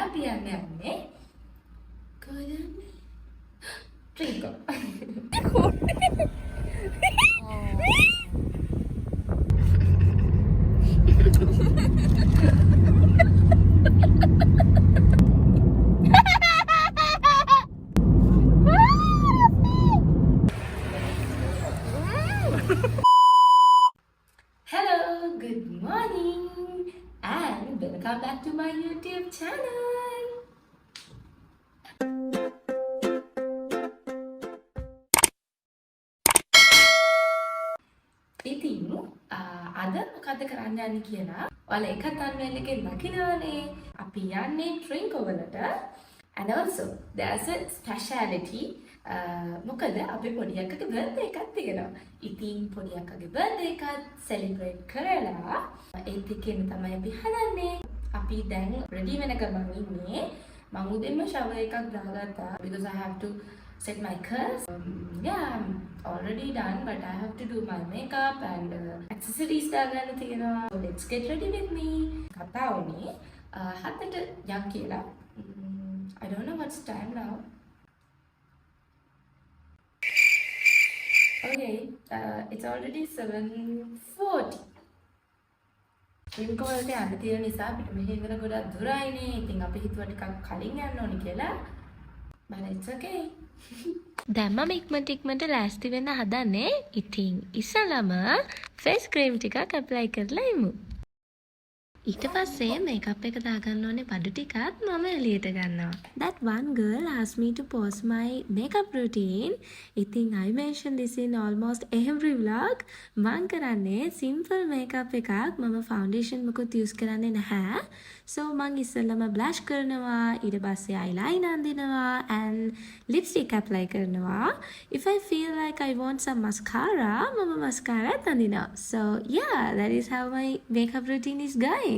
අපි යන්නේ කොහෙද යන්නේ? Trinco. Hello, good morning, and welcome back to my YouTube channel. ඉතින් අද මොකද කරන්න යන්නේ කියලා ඔයාලා එක thumbnail එකෙන් දකිනවනේ. අපි යන්නේ ට්‍රින්කෝ වලට. And also there's a speciality. මොකද අපි පොඩි අක්කගේ බර්ත්ඩේ එකක් තියෙනවා. ඉතින් පොඩි අක්කගේ බර්ත්ඩේ එකක් සෙලිබ්‍රේට් කරලා ඒත් එක්කම තමයි අපි හදන්නේ. අපි දැන් රෙඩි වෙන ගමන් ඉන්නේ. මම උදේම shower එකක් දාගත්තා because I have to set my curls. Yeah, I'm already done, but I have to do my makeup and accessories දාගන්න තියෙනවා. So let's get ready with me. කතාවනේ හතට යන් කියලා. I don't know what's time now. Okay, it's already 7:40. Trinco වලට යන්න තියෙන නිසා අපිට මෙහෙ ඉඳලා ගොඩක් දුරයිනේ. ඉතින් අපි හිතුවා ටිකක් කලින් යන්න ඕනි කියලා. But it's okay. දැන් මම ඉක්මනට ලෑස්ති වෙන්න හදන්නේ. ඉතින් ඉස්සලම ෆේස් ක්‍රීම් ටිකක් ඇප්ලයි කරලා ඉමු. ඊට පස්සේ මේකප් එක දාගන්න ඕනේ බඩු ටිකත් මම එළියට ගන්නවා. That one girl asked me to post my makeup routine. ඉතින් I mentioned this in almost every vlog. මම කරන්නේ simple makeup එකක්. මම foundation මොකුත් use කරන්නේ නැහැ. So මම ඉස්සෙල්ලාම blush කරනවා, ඊට පස්සේ eyeliner අඳිනවා and lipstick apply කරනවා. If I feel like I want some mascara, මම mascara අඳිනවා. So yeah, that is how my makeup routine is going.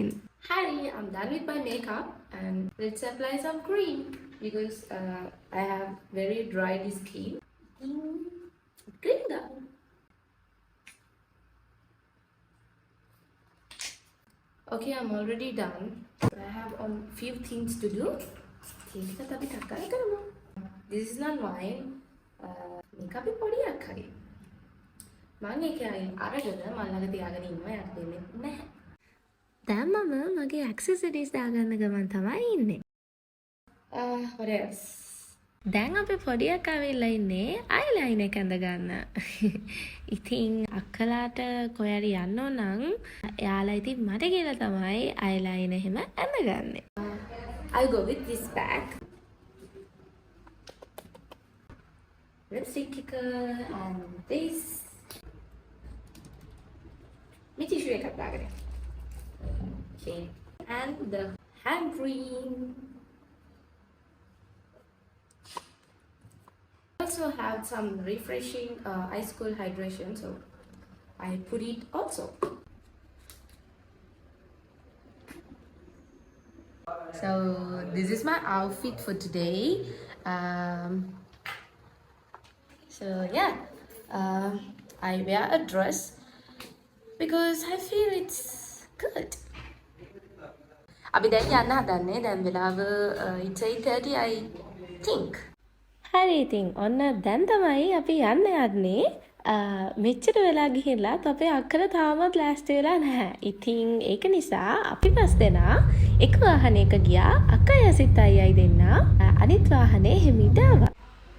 Hi, I'm done with my makeup and let's apply some cream because I have very dry skin. Cream down. Okay, I'm already done. I have a few things to do. This is not mine. Makeup is podi akkari. මම ඒකයි අරගෙන මම ළඟ තියාගෙන ඉන්නවා. යක් දෙන්නේ නැහැ. දැන් මම මගේ accessories දාගන්න ගමන් තමයි ඉන්නේ. What else? දැන් අපි පොඩි අක්කා වෙලා ඉන්නේ eyeliner එක ඇඳ ගන්න. ඉතින් අක්කලාට කොහරි යන්න ඕන නම් එයාලා ඉතින් මට කියලා තමයි eyeliner එහෙම ඇඳගන්නේ. I'll go with this bag. Lipstick and this. Me tissue එකක් දාගන්න. Okay. And the hand cream. Also have some refreshing ice cold hydration, so I put it also. So this is my outfit for today. So yeah, I wear a dress because I feel it's good. අපි දැන් යන්න හදන්නේ. දැන් වෙලාව it's 8:30 I think. හරි ඉතින් ඔන්න දැන් තමයි අපි යන්නේ. මෙච්චර වෙලා ගිහිල්ලාත් අපේ අක්කලා තාමත් ලෑස්ති වෙලා නැහැ. ඉතින් ඒක නිසා අපි පස් දෙනා එක වාහනයක ගියා. අක්කයි අසිත් අයියයි දෙන්නා අනිත් වාහනේ හිමිට ආවා.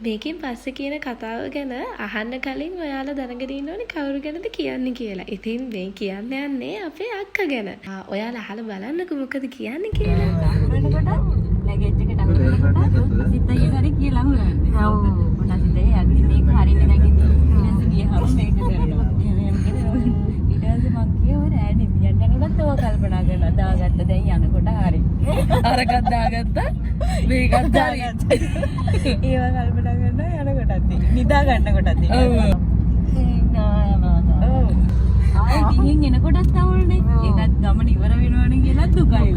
මේකෙන් පස්සේ කියන කතාව ගැන අහන්න කලින් ඔයාලා දැනගෙන ඉන්න ඕනේ කවුරු ගැනද කියන්නේ කියලා. ඉතින් මේ කියන්න යන්නේ අපේ අක්කා ගැන. ඔයාලා අහලා බලන්නකෝ මොකද කියන්නේ කියලා. කොට ලැගේජ් එකට අහුවෙනකොට සිත අයියරි කියලා හුරන්නේ. ඔව්. මොනවා සිතේ යද්දි මේක හරියට නැගිටින් ඊට ගියහම මේක කරනවා. ඊට පස්සේ මං කියවර ඈනේ යන්න යනකොට ඔය කල්පනා කරලා දාගත්ත දැන් යනකොට හරි. අරකට දාගත්තා මේකත් හරි. ඒව කල්පනා කරනවා යනකොටත් නිදා ගන්නකොටත්. ඔව්. ආයෙ ගිහින් එනකොටත් අවුල්නේ. ඒකත් ගමන ඉවර වෙනවනේ කියලා දුකයි.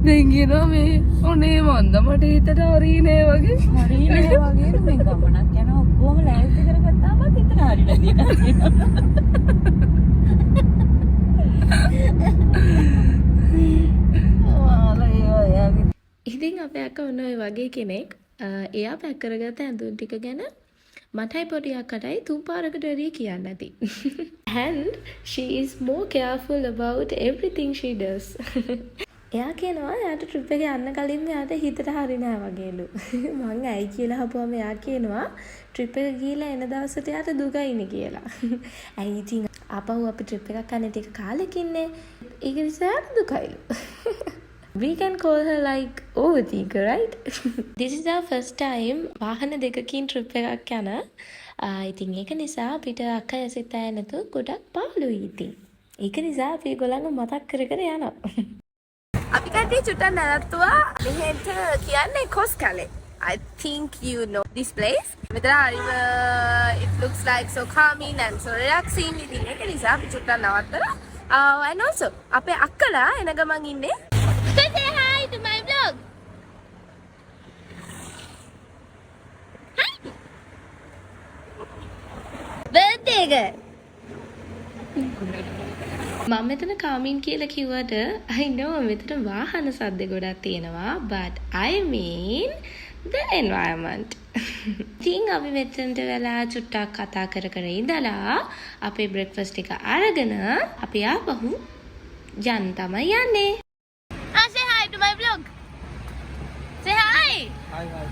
දැන් කියනවා මේ ඔනේ මන්ද මට හිතට හරිනේ වගේ. හරිනේ වගේ මේ ගමනක් යන ඔක්කොම ලෑස්ති කරගත්තාම හිතට හරිලා තියෙනවා. ඔයාලා ඉතින් අපේ අක්කා ඔන්න ඔය වගේ කෙනෙක්. එයා පැක් කරගත්ත ඇඳුම් ටික ගැන මටයි පොඩි අක්කටයි තුන් පාරකට වැඩි කියන්න ඇති. And she is more careful about everything she does. එයා කියනවා එයාට ට්‍රිප් එක යන්න කලින් එයාට හිතට හරි නෑ වගේලු. මං ඇයි කියලා අහපුවම එයා කියනවා ට්‍රිප් එක ගිහලා එන දවසට එයාට දුකයිනේ කියලා. ඇයි ඉතින් ආපහු අපි ට්‍රිප් එකක් යන්නේ ටික කාලෙකින්නේ. ඒක නිසා එයාට දුකයිලු. We can call her like overthinker, right? This is our first time වාහන දෙකකින් ට්‍රිප් එකක් යන. ඉතින් ඒක නිසා අපිට අක්කා ඇසිත ඇය නැතු ගොඩක් පාළුයි ඉතින්. ඒක නිසා අපි ඒගොල්ලන්ව මතක් කර කර යනවා. අපි කට්ටිය චුට්ටක් නැවතුවා මෙහෙට කියන්නේ කොස්කලේ. I think you know this place. මෙතන හරිම it looks like so calming and so relaxing. ඉතින් ඒක නිසා අපි චුට්ටක් නවත්තලා and also අපේ අක්කලා එන ගමන් ඉන්නේ. Say hi to my vlog. Hi. birthday girl. මම මෙතන කාමින් කියලා කිව්වට I know මෙතන වාහන සද්ද ගොඩක් තියෙනවා but I mean the environment. ඉතින් අපි මෙතනට වෙලා චුට්ටක් කතා කර කර ඉඳලා අපේ breakfast එක අරගෙන අපි ආපහු යන්න තමයි යන්නේ. Say hi to my vlog. Say hi. Hi, hi.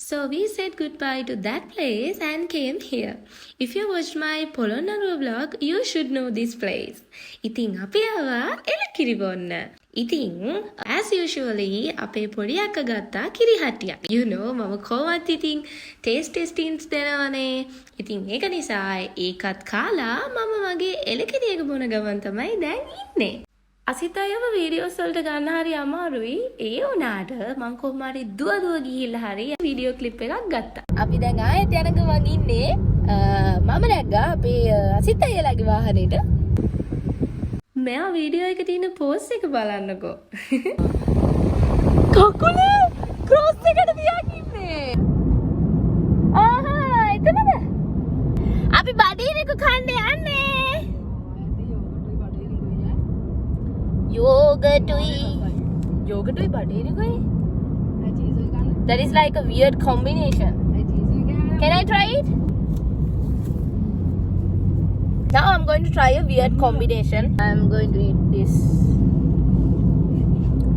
So we said goodbye to that place and came here. If you watched my Polonnaruwa vlog, you should know this place. ඉතින් අපි ආවා එලකිරි බොන්න. ඉතින් as usually අපේ පොඩි අක්කා ගත්තා කිරි හටියක්. You know මම කොහොමද ඉතින් taste testings දෙනවනේ. ඉතින් ඒක නිසා ඒකත් කාලා මම මගේ එලකිරි එක බොන ගමන් තමයි දැන් ඉන්නේ. අසිතයව වීඩියෝස් වලට ගන්න හරි අමාරුයි. ඒ වුණාට මම කොහොම හරි දුව ගිහිල්ලා හරි වීඩියෝ ක්ලිප් එකක් ගත්තා. අපි දැන් ආයෙත් යන ගමන් ඉන්නේ. මම නැග්ගා අපේ අසිතයලගේ වාහනේට. මෙයා වීඩියෝ එකේ තියෙන පෝස් එක බලන්නකෝ. කකුල ක්‍රොස් එකට තියාගෙන ඉන්නේ. ආහා එතනද? අපි බඩේක කන්න යන්නේ. Yogurtui badiri. That is like a weird combination. Can I try it? Now I'm going to try a weird combination. I'm going to eat this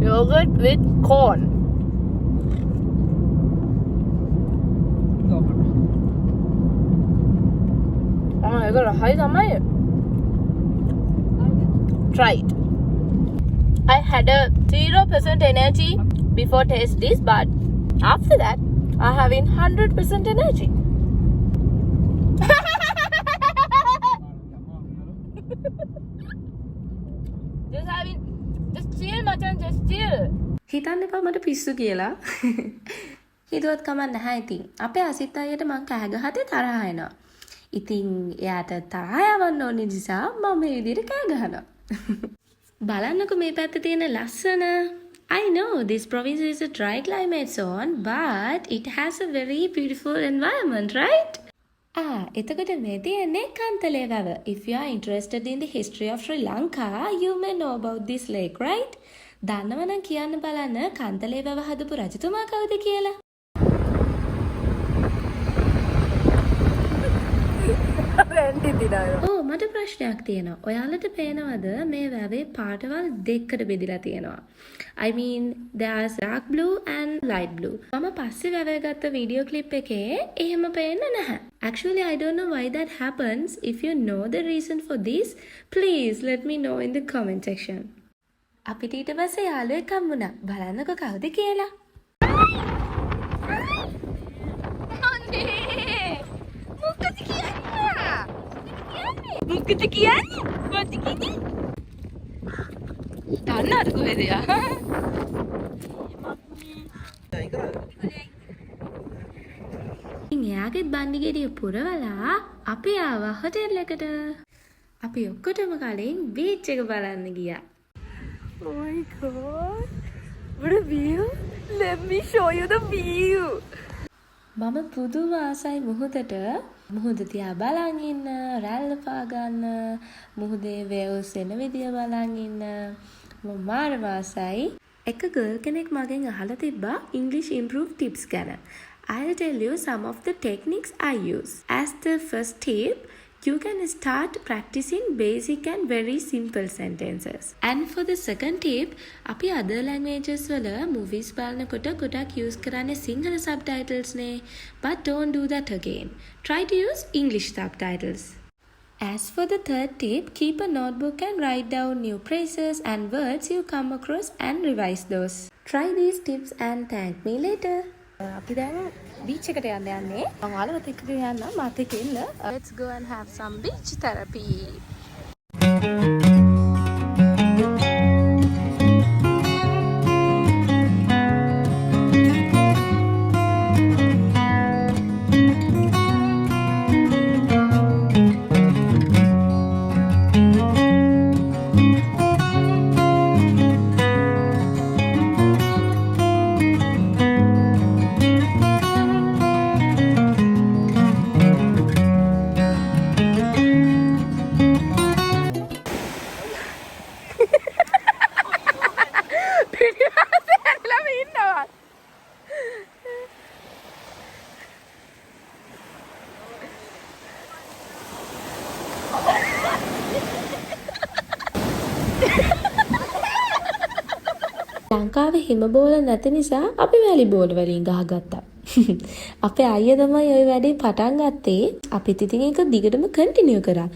yogurt with corn. Oh my god, how is it? Try it. I had a 0% energy before taste this, but after that, I having 100% energy. just chill, Machan, just chill. හිතන්න එපා මට පිස්සු කියලා. හිතුවත් කමක් නැහැ ඉතින්. අපේ අසිත් අයියට මං කෑ ගහතේ තරහ එනවා. ඉතින් එයාට තරහ යවන්න ඕනේ නිසා මම මේ විදිහට කෑ ගහනවා. බලන්නකෝ මේ පැත්තේ තියෙන ලස්සන. I know this province is a dry climate zone, but it has a very beautiful environment, right? එතකොට මේ තියෙන්නේ කන්තලේ වැව. If you are interested in the history of Sri Lanka, you may know about this lake, right? දන්නව නම් කියන්න බලන්න කන්තලේ වැව හදපු රජතුමා කවුද කියලා. මට ප්‍රශ්නයක් තියෙනවා. ඔයාලට පේනවද මේ වැවේ පාටවල් දෙකකට බෙදලා තියෙනවා? I mean there's dark blue and light blue. මම පස්සේ වැවේ ගත්ත වීඩියෝ ක්ලිප් එකේ එහෙම පේන්නේ නැහැ. Actually I don't know why that happens. If you know the reason for this, please let me know in the comment section. අපිට ඊට පස්සේ යාළුවෙක් හම්බුණා. බලන්නකෝ කවුද කියලා. මොකද කියන්නේ? මොකද කියන්නේ? දන්නවද කොහෙද යා? එයාගෙත් බන්දි ගෙඩිය පුරවලා අපි ආවා හොටෙල් එකට. අපි ඔක්කොටම කලින් බීච් එක බලන්න ගියා. Oh my god. What a view. Let me show you the view. මම පුදුම ආසයි මොහොතට මුහුද තියා බලන් ඉන්න, රැල්ල පා ගන්න, මුහුදේ වේව්ස් එන විදිය බලන් ඉන්න. මම මාර වාසයි. එක ගර්ල් කෙනෙක් මගෙන් අහලා තිබ්බා English improve tips ගැන. I'll tell you some of the techniques I use. As the first tip, you can start practicing basic and very simple sentences. And for the second tip, අපි other languages වල movies බලනකොට ගොඩක් use කරන්නේ Sinhala subtitles නේ. But don't do that again. Try to use English subtitles. As for the third tip, keep a notebook and write down new phrases and words you come across and revise those. Try these tips and thank me later. අපි දැන් beach එකට යන්නේ. මම ඔයාලවත් එක්ක යන්න මාත් එක්ක ඉන්න. Let's go and have some beach therapy. ලංකාවේ හිම බෝල නැති නිසා අපි වැලි බෝල වලින් ගහගත්තා. අපේ අයියා තමයි ওই වැඩේ පටන් ගත්තේ. අපිත් ඉතින් ඒක දිගටම කන්ටිනියු කරා.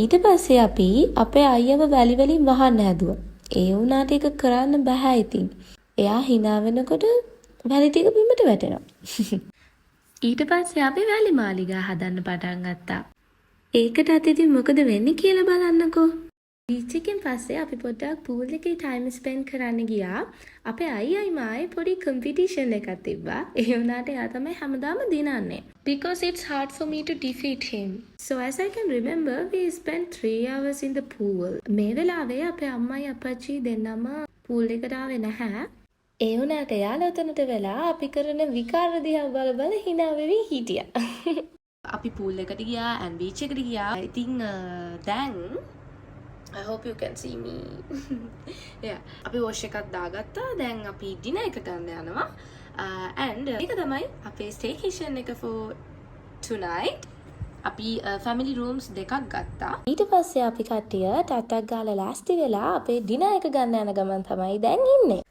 ඊට පස්සේ අපි අපේ අයියව වැලි වලින් වහන්න හැදුවා. ඒ වුණාට ඒක කරන්න බෑ ඉතින්. එයා hina වෙනකොට වැලි ටික බිමට වැටෙනවා. ඊට පස්සේ අපි වැලි මාලිගා හදන්න පටන් ගත්තා. ඒකටත් ඉතින් මොකද වෙන්නේ කියලා බලන්නකෝ. බීච් එකෙන් පස්සේ අපි පොඩ්ඩක් pool එකේ time spend කරන්න ගියා. අපේ අයියයි මායි පොඩි competition එකක් තිබ්බා. ඒ වුණාට එයා තමයි හැමදාම දිනන්නේ. Because it's hard for me to defeat him. So as I can remember, we spent 3 hours in the pool. මේ වෙලාවේ අපේ අම්මයි අප්පච්චි දෙන්නම pool එකට ආවේ නැහැ. ඒ වුණාට එයාලා උතනට වෙලා අපි කරන විකාර දිහා බල බල hina වෙවි හිටියා. අපි pool එකට ගියා and beach එකට ගියා. I think දැන් I hope you can see me. Yeah. අපි wash එකක් දාගත්තා. දැන් අපි dinner එක ගන්න යනවා. And ඒක තමයි අපේ staycation එක for tonight. අපි family rooms දෙකක් ගත්තා. ඊට පස්සේ අපි කට්ටිය ටටක් ගාලා ලෑස්ති වෙලා අපේ dinner එක ගන්න යන ගමන් තමයි දැන් ඉන්නේ.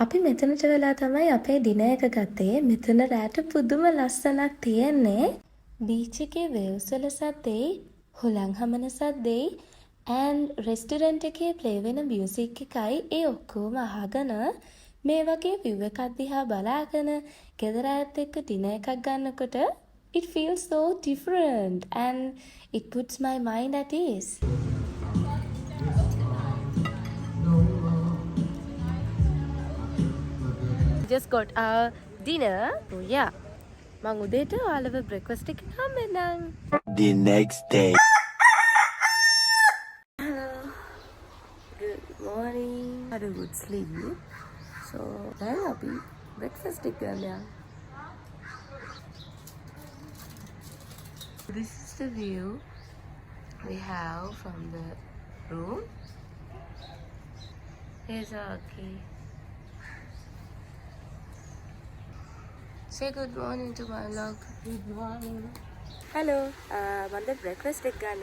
අපි මෙතනට වෙලා තමයි අපේ dinner එක ගත්තේ. මෙතන රැට පුදුම ලස්සනක් තියෙන්නේ. beach එකේ waves වල සද්දේ, හුලං හමන සද්දේ and restaurant එකේ play වෙන music එකයි ඒ ඔක්කොම අහගෙන මේ වගේ view එකක් දිහා බලාගෙන ගෙදර අයත් එක්ක dinner එකක් ගන්නකොට it feels so different and it puts my mind at ease. Just got our dinner. So yeah. මං උදේට ඔයාලව breakfast එක හම්බෙන්නම්. The next day. Had a good sleep. So then I'll be breakfast again. This is the view we have from the room. Here's our key. Say good morning to my vlog. Good morning. Hello, I'm at breakfast again.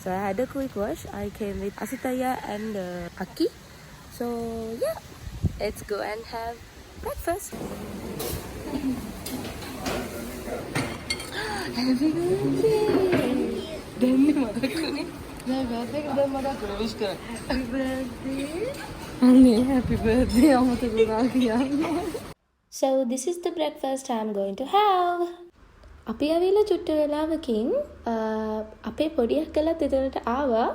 So I had a quick wash. I came with Asitaya and Aki. So yeah, let's go and have breakfast. Happy birthday! Happy birthday! So this is the breakfast I'm going to have. අපි අවිල චුට්ට වෙලාවකින් අපේ පොඩි අක්කලත් එතනට ආවා.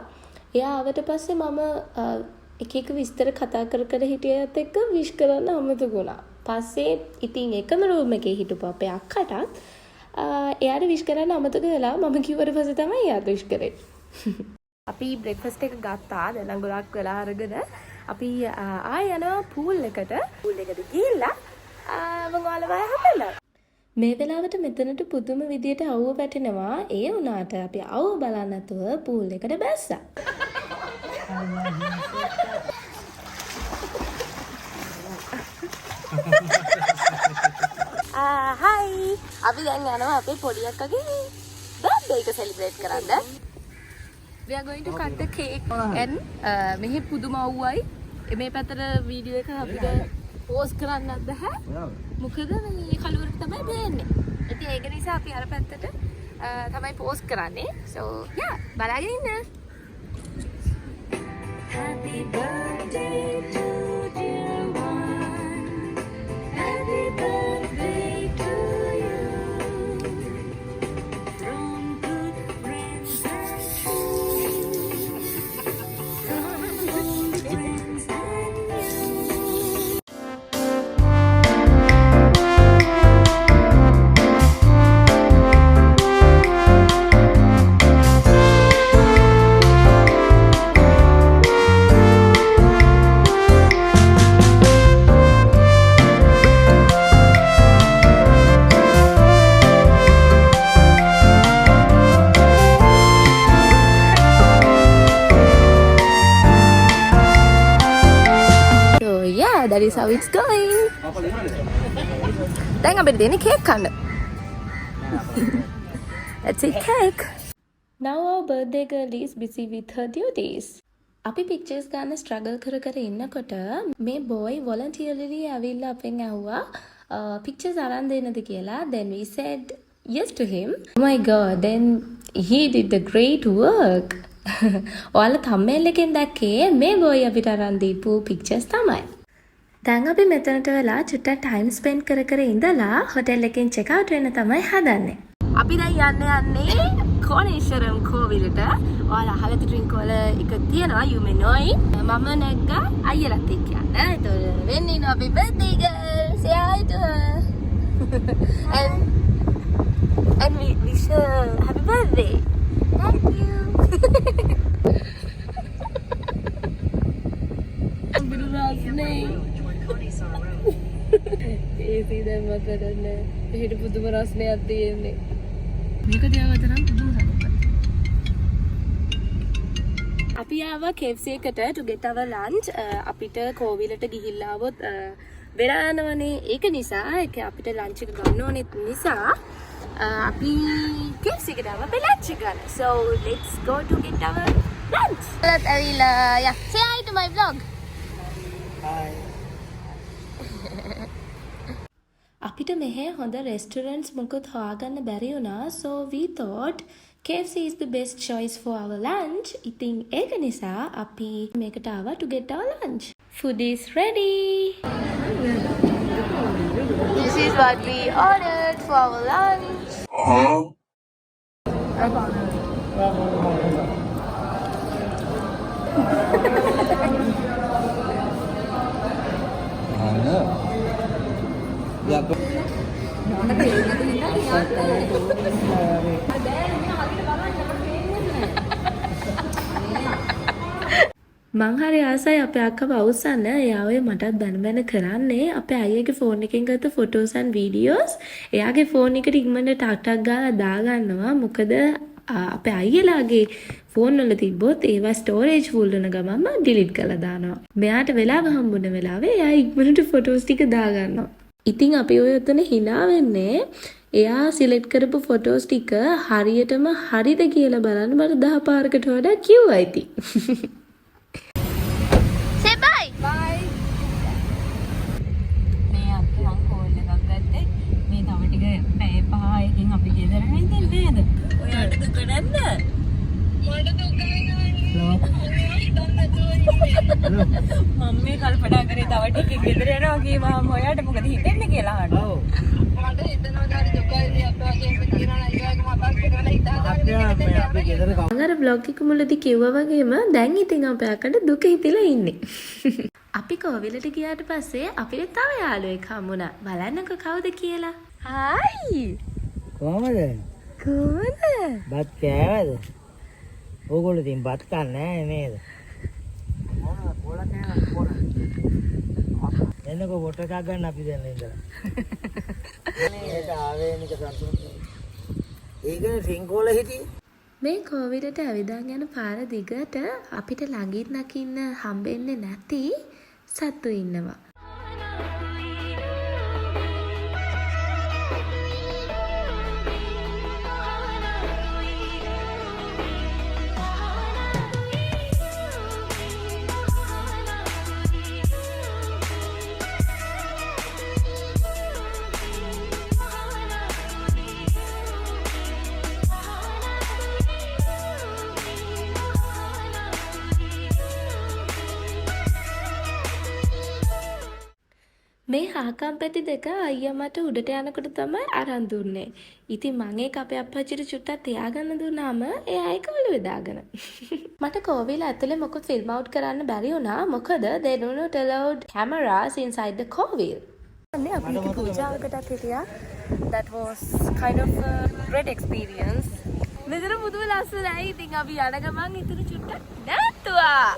එයා ආවට පස්සේ මම එක එක විස්තර කතා කර හිටියත් එක්ක විශ් කරන්න අමතක වුණා. පස්සේ ඉතින් එකම රූම් එකේ හිටපු අපේ අක්කටත් එයාට විශ් කරන්න අමතක වෙලා මම කිව්වට පස්සේ තමයි එයාට විශ් කරේ. අපි බ්‍රෙක්ෆාස්ට් එක ගත්තා. දැන් ගොඩක් වෙලා අරගෙන අපි ආයෙ යනවා pool එකට. pool එකට ගිහිල්ලා මම ඔයාලව හම්බෙන්නම්. මේ වෙලාවට මෙතනට පුදුම විදියට අවුව වැටෙනවා. ඒ වුණාට අපි අවුව බලන්න නැතුව පූල් එකට බැස්සා. හයි. අපි දැන් යනවා අපේ පොඩි අක්කගේ බර්ත්ඩේ එක සෙලිබ්‍රේට් කරන්න. We are going to cut the cake and මෙහි පුදුම අවුවයි. මේ පැත්තට වීඩියෝ එක අපිට පෝස්ට් කරන්නත් බෑ. මොකද මේ කලුවරට තමයි බෑන්නේ. ඉතින් ඒක නිසා අපි අර පැත්තට තමයි පෝස්ට් කරන්නේ. So yeah, බලාගෙන ඉන්න. Happy birthday to dear one. Happy birthday to you. From good friends and true. From good friends and you. So yeah, that is how it's going. දැන් අපිට දෙන්නේ කේක් කන්න. Let's eat cake. Now our birthday girl is busy with her duties. අපි pictures ගන්න struggle කර ඉන්නකොට මේ boy voluntarily ඇවිල්ලා අපෙන් ඇහුවා pictures අරන් දෙන්නද කියලා. Then we said yes to him. Oh my god, then he did the great work. ඔයාලා thumbnail එකෙන් දැක්කේ මේ boy අපිට අරන් දීපු pictures තමයි. දැන් අපි මෙතනට වෙලා චුට්ටක් time spend කර ඉඳලා hotel එකෙන් check out වෙන්න තමයි හදන්නේ. අපි දැන් යන්නේ කෝණේශ්වරම් කෝවිලට. ඔයාලා අහලා drink වල එක තියෙනවා you may know it. මම නැග්ගා අයියලත් එක්ක යන්න. ඒතකොට වෙන්නේ ඉන්න අපි birthday girl. Say hi to her. and we wish her happy birthday. Thank you. AC දැන් මකරන්න එහෙට පුදුම රස්නයක් තියෙන්නේ. මේක දිහාවට නම් පුදුම සතුටක්. අපි ආවා KFC එකට to get our lunch. අපිට කෝවිලට ගිහිල්ලා આવොත් වෙලා යනවනේ. ඒක නිසා ඒක අපිට lunch එක ගන්න ඕනේ නිසා අපි KFC එකට ආවා අපේ lunch එක ගන්න. So let's go to get our lunch. Let's ඇවිල්ලා yeah, say hi to my vlog. Hi. අපිට මෙහෙ හොඳ restaurants මොකද හොයාගන්න බැරි වුණා. So we thought KFC is the best choice for our lunch. ඉතින් ඒක නිසා අපි මේකට ආවා to get our lunch. Food is ready. This is what we ordered for our lunch. මං හරි ආසයි අපේ අක්කව අවුස්සන්න. එයා ඔය මටත් බැන කරන්නේ අපේ අයියාගේ ෆෝන් එකෙන් ගත්ත ෆොටෝස් and වීඩියෝස් එයාගේ ෆෝන් එකට ඉක්මනට ටක් ගාලා දාගන්නවා. මොකද අපේ අයියලාගේ ෆෝන් වල තිබ්බොත් ඒවා ස්ටෝරේජ් ෆුල් වෙන ගමන්ම ඩිලීට් කරලා දානවා. මෙයාට වෙලාව හම්බුන වෙලාවේ එයා ඉක්මනට ෆොටෝස් ටික දාගන්නවා. ඉතින් අපි ඔය උතන hina වෙන්නේ එයා සිලෙක්ට් කරපු ෆොටෝස් ටික හරියටම හරිද කියලා බලන්න මට 10 පාරකට වඩා කිව්වා ඉතින්. Say bye. Bye. මේ අපේ මං කෝල් එකක් ගත්තේ. මේ තව ටික පැය 5කින් අපි ගෙදර නැන්දේ නේද? ඔයාට දුක නැද්ද? මට දුකයි මම මේ කල්පනා කරේ තව ටිකක් ගෙදර යනවා කියවම ඔයාට මොකද හිතෙන්නේ කියලා අහනවා. ඔව්. මට හිතෙනවා ගාඩි දුකයි අපේ වශයෙන් කියනවා අයියාගේ මතක් කරලා හිතාගන්න. අපි ගෙදර අර vlog එක මුලදී කිව්වා වගේම දැන් ඉතින් අපේ අකට දුක හිතිලා ඉන්නේ. අපි කෝවිලට ගියාට පස්සේ අපිට තව යාළුවෙක් හම්බුණා. බලන්නකෝ කවුද කියලා. හායි. කොහමද? කොහමද? බත් කෑවද? ඕගොල්ලෝ ඉතින් බත් කන්නේ නැහැ නේද? එන්නකෝ වොට් එකක් ගන්න අපි දැන් ඉඳලා. මේක ආවේනික සංස්කෘතිය. ඒකනේ සිංගෝල හිටියේ. මේ කෝවිඩට ඇවිදන් යන පාර දිගට අපිට ළඟින් නකින්න හම්බෙන්නේ නැති සත්තු ඉන්නවා. මේ හාකම් පැති දෙක අයියා මට උඩට යනකොට තමයි අරන් දුන්නේ. ඉතින් මම ඒක අපේ අප්පච්චිට චුට්ටක් තියාගන්න දුන්නාම එයා ඒක ඔලුවේ දාගෙන. මට කෝවිල ඇතුලේ මොකද ෆිල්ම් අවුට් කරන්න බැරි වුණා. මොකද they do not allowed cameras inside the Covil. අනේ අපි පූජාවකටත් හිටියා. That was kind of a great experience. මෙතන පුදුම ලස්සනයි. ඉතින් අපි යන ගමන් ඉතුරු චුට්ටක් නැත්තුවා.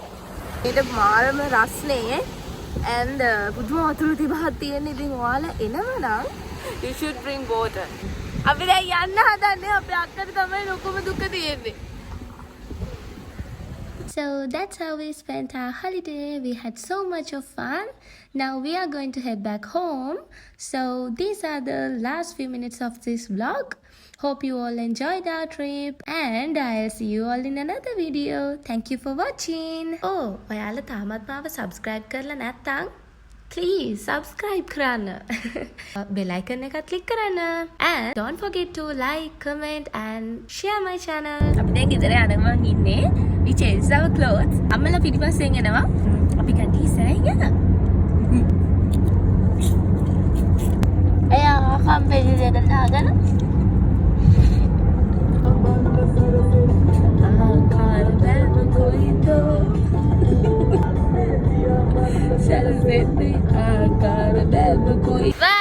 ඊට මාරම රස්නේ and පුදුම වතුර තිබහක් තියෙන. ඉතින් ඔයාලා එනවනම් you should bring water. අපි දැන් යන්න හදන්නේ අපේ අක්කට තමයි ලොකුම දුක තියෙන්නේ. So that's how we spent our holiday. We had so much of fun. Now we are going to head back home. So these are the last few minutes of this vlog. Hope you all enjoyed our trip and I'll see you all in another video. Thank you for watching. Oh, ඔයාලා තාමත් මාව subscribe කරලා නැත්නම් please subscribe කරන්න. Bell icon එක click කරන්න. And don't forget to like, comment and share my channel. අපි දැන් ගෙදර යනවා ඉන්නේ. We changed our clothes. අම්මලා පිටිපස්සෙන් එනවා. අපි කටි ඉස්සරහින් යනවා. එයා කම්පැනි දෙක දාගෙන Bye.